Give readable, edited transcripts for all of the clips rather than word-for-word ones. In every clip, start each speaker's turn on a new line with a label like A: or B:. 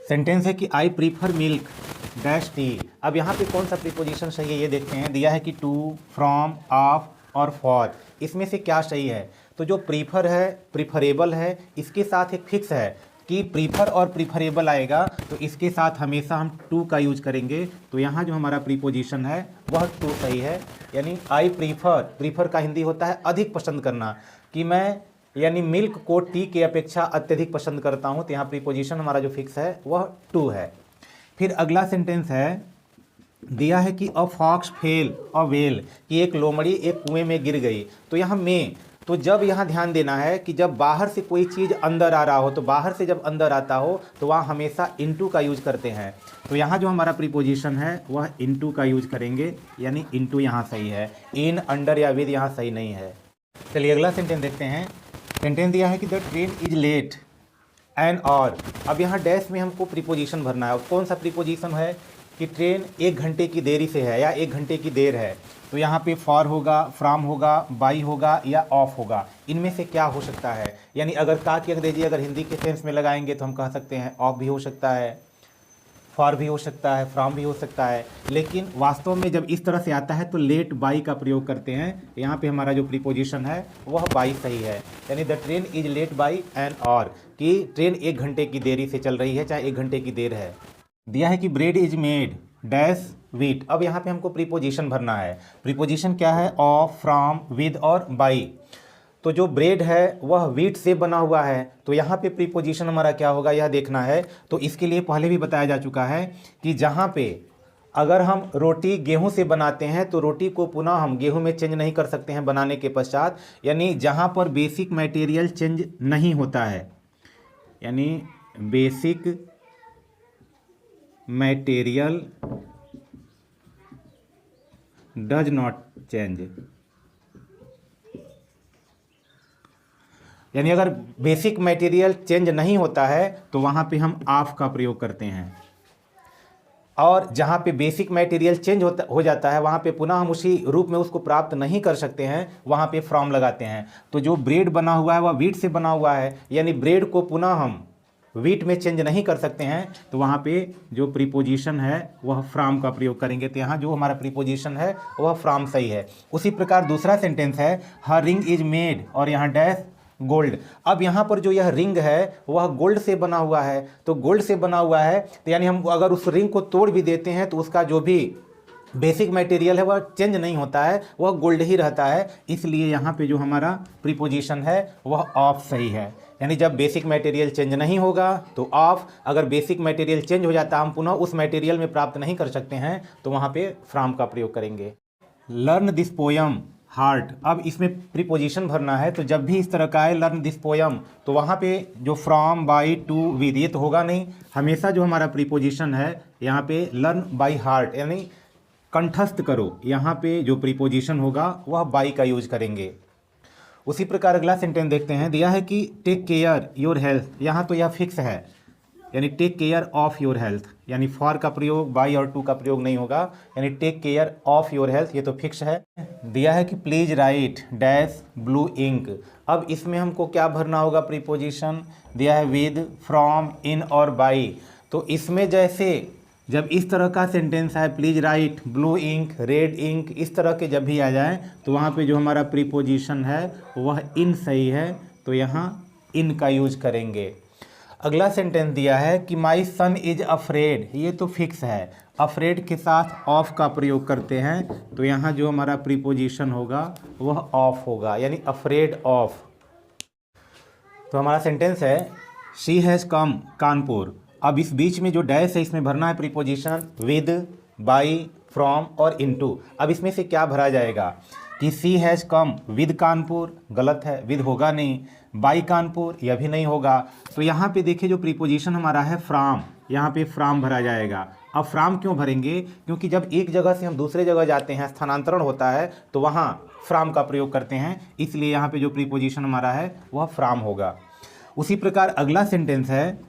A: Sentence है कि I prefer milk dash T. अब यहाँ पे कौन सा प्रीपोजिशन सही है ये देखते हैं। दिया है कि टू, फ्रॉम, ऑफ और फॉर, इसमें से क्या सही है। तो जो प्रीफर है, प्रीफरेबल है, इसके साथ एक फिक्स है कि प्रीफर और प्रीफरेबल आएगा तो इसके साथ हमेशा हम टू का यूज करेंगे। तो यहाँ जो हमारा प्रीपोजिशन है वह टू सही है। यानी आई प्रीफर, प्रीफर का हिंदी होता है अधिक पसंद करना, कि मैं यानी मिल्क को टी के अपेक्षा अत्यधिक पसंद करता हूँ। तो यहाँ प्रीपोजिशन हमारा जो फिक्स है वह टू है। फिर अगला सेंटेंस है, दिया है कि a fox fell a well, कि एक लोमड़ी एक कुएं में गिर गई। तो यहाँ में, तो जब यहाँ ध्यान देना है कि जब बाहर से कोई चीज़ अंदर आ रहा हो, तो बाहर से जब अंदर आता हो तो वहाँ हमेशा इनटू का यूज करते हैं। तो यहाँ जो हमारा प्रीपोजिशन है वह इनटू का यूज करेंगे, यानी इनटू यहाँ सही है। इन, अंडर या विद यहाँ सही नहीं है। चलिए अगला सेंटेंस देखते हैं। सेंटेंस दिया है कि the train is late an hour. अब यहाँ डैश में हमको प्रीपोजिशन भरना है। कौन सा प्रीपोजिशन है कि ट्रेन 1 घंटे की देरी से है या 1 घंटे की देर है। तो यहाँ पे फॉर होगा, फ्रॉम होगा, बाई होगा या ऑफ होगा। इनमें से क्या हो सकता है। यानी अगर का की अंग्रेजी अगर हिंदी के सेंस में लगाएंगे तो हम कह सकते हैं ऑफ भी हो सकता है, फॉर भी हो सकता है, फ्रॉम भी हो सकता है। लेकिन वास्तव में जब इस तरह से आता है तो लेट बाई का प्रयोग करते हैं। यहाँ पे हमारा जो प्रीपोजिशन है वह बाई सही है। यानी the train is late by an hour, कि ट्रेन 1 घंटे की देरी से चल रही है, चाहे 1 घंटे की देर है। दिया है कि bread is made dash wheat. अब यहाँ पे हमको प्रीपोजिशन भरना है। प्रीपोजिशन क्या है, ऑफ, फ्रॉम, विद और बाई। तो जो ब्रेड है वह व्हीट से बना हुआ है, तो यहाँ पे प्रीपोजिशन हमारा क्या होगा यह देखना है। तो इसके लिए पहले भी बताया जा चुका है कि जहाँ पे अगर हम रोटी गेहूं से बनाते हैं तो रोटी को पुनः हम गेहूं में चेंज नहीं कर सकते हैं बनाने के पश्चात। यानी जहाँ पर बेसिक मटेरियल चेंज नहीं होता है, यानी basic material does not change, यानी अगर बेसिक मटेरियल चेंज नहीं होता है तो वहाँ पे हम ऑफ का प्रयोग करते हैं। और जहाँ पे बेसिक मटेरियल चेंज हो जाता है वहाँ पे पुनः हम उसी रूप में उसको प्राप्त नहीं कर सकते हैं, वहाँ पे फ्रॉम लगाते हैं। तो जो ब्रेड बना हुआ है वह व्हीट से बना हुआ है, यानी ब्रेड को पुनः हम व्हीट में चेंज नहीं कर सकते हैं, तो वहाँ पे जो प्रीपोजिशन है वह फ्रॉम का प्रयोग करेंगे। तो यहाँ जो हमारा प्रीपोजिशन है वह फ्रॉम सही है। उसी प्रकार दूसरा सेंटेंस है, हर रिंग इज मेड और यहाँ डैश गोल्ड। अब यहाँ पर जो यह रिंग है वह गोल्ड से बना हुआ है। तो गोल्ड से बना हुआ है तो यानी हम अगर उस रिंग को तोड़ भी देते हैं तो उसका जो भी बेसिक मटेरियल है वह चेंज नहीं होता है, वह गोल्ड ही रहता है। इसलिए यहाँ पे जो हमारा प्रीपोजिशन है वह ऑफ सही है। यानी जब बेसिक मटेरियल चेंज नहीं होगा तो ऑफ, अगर बेसिक मटेरियल चेंज हो जाता हम पुनः उस मटेरियल में प्राप्त नहीं कर सकते हैं तो वहाँ पे फ्रॉम का प्रयोग करेंगे। Learn this poem heart. अब इसमें प्रीपोजिशन भरना है, तो जब भी इस तरह का है लर्न दिस पोयम तो वहाँ पे जो फ्रॉम, बाई, टू, विद ये तो होगा नहीं। हमेशा जो हमारा प्रीपोजिशन है यहाँ पे लर्न बाई हार्ट, यानी कंठस्थ करो, यहाँ पे जो प्रीपोजिशन होगा वह बाई का यूज करेंगे। उसी प्रकार अगला सेंटेंस देखते हैं। दिया है कि टेक केयर योर हेल्थ, यहाँ तो यह फिक्स है, यानी take care of your health, यानी फॉर का प्रयोग, बाई और टू का प्रयोग नहीं होगा, यानी take care of your health ये तो फिक्स है। दिया है कि please write dash blue ink. अब इसमें हमको क्या भरना होगा प्रीपोजिशन। दिया है विद, फ्रॉम, इन और बाई। तो इसमें जैसे जब इस तरह का सेंटेंस है please write blue ink, red ink, इस तरह के जब भी आ जाए तो वहाँ पे जो हमारा प्रीपोजिशन है वह इन सही है, तो यहाँ इन का यूज करेंगे। अगला सेंटेंस दिया है कि माई सन इज अफ्रेड, ये तो फिक्स है। अफ्रेड के साथ ऑफ का प्रयोग करते हैं, तो यहाँ जो हमारा प्रीपोजिशन होगा वह ऑफ होगा, यानी अफ्रेड ऑफ। तो हमारा सेंटेंस है शी हैज़ कम कानपुर। अब इस बीच में जो डैश है इसमें भरना है प्रीपोजिशन विद, बाई, फ्रॉम और इनटू। अब इसमें से क्या भरा जाएगा कि सी हैज़ कम विद कानपुर, गलत है, विद होगा नहीं। बाई कानपुर, यह भी नहीं होगा। तो यहाँ पे देखिए जो प्रीपोजिशन हमारा है फ्रॉम, यहाँ पे फ्रॉम भरा जाएगा। अब फ्रॉम क्यों भरेंगे, क्योंकि जब एक जगह से हम दूसरे जगह जाते हैं, स्थानांतरण होता है, तो वहाँ फ्रॉम का प्रयोग करते हैं, इसलिए यहाँ पे जो प्रीपोजिशन हमारा है वह फ्रॉम होगा। उसी प्रकार अगला सेंटेंस है,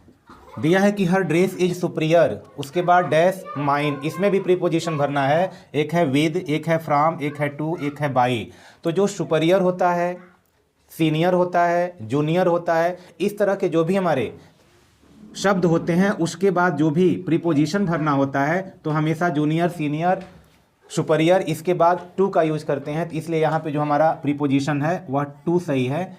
A: दिया है कि हर ड्रेस इज सुपीरियर, उसके बाद डैश माइन, इसमें भी प्रीपोजिशन भरना है। एक है विद, एक है फ्रॉम, एक है टू, एक है बाई। तो जो सुपीरियर होता है, सीनियर होता है, जूनियर होता है, इस तरह के जो भी हमारे शब्द होते हैं उसके बाद जो भी प्रीपोजिशन भरना होता है तो हमेशा जूनियर, सीनियर, सुपीरियर इसके बाद टू का यूज करते हैं। तो इसलिए यहाँ पे जो हमारा प्रीपोजिशन है वह टू सही है।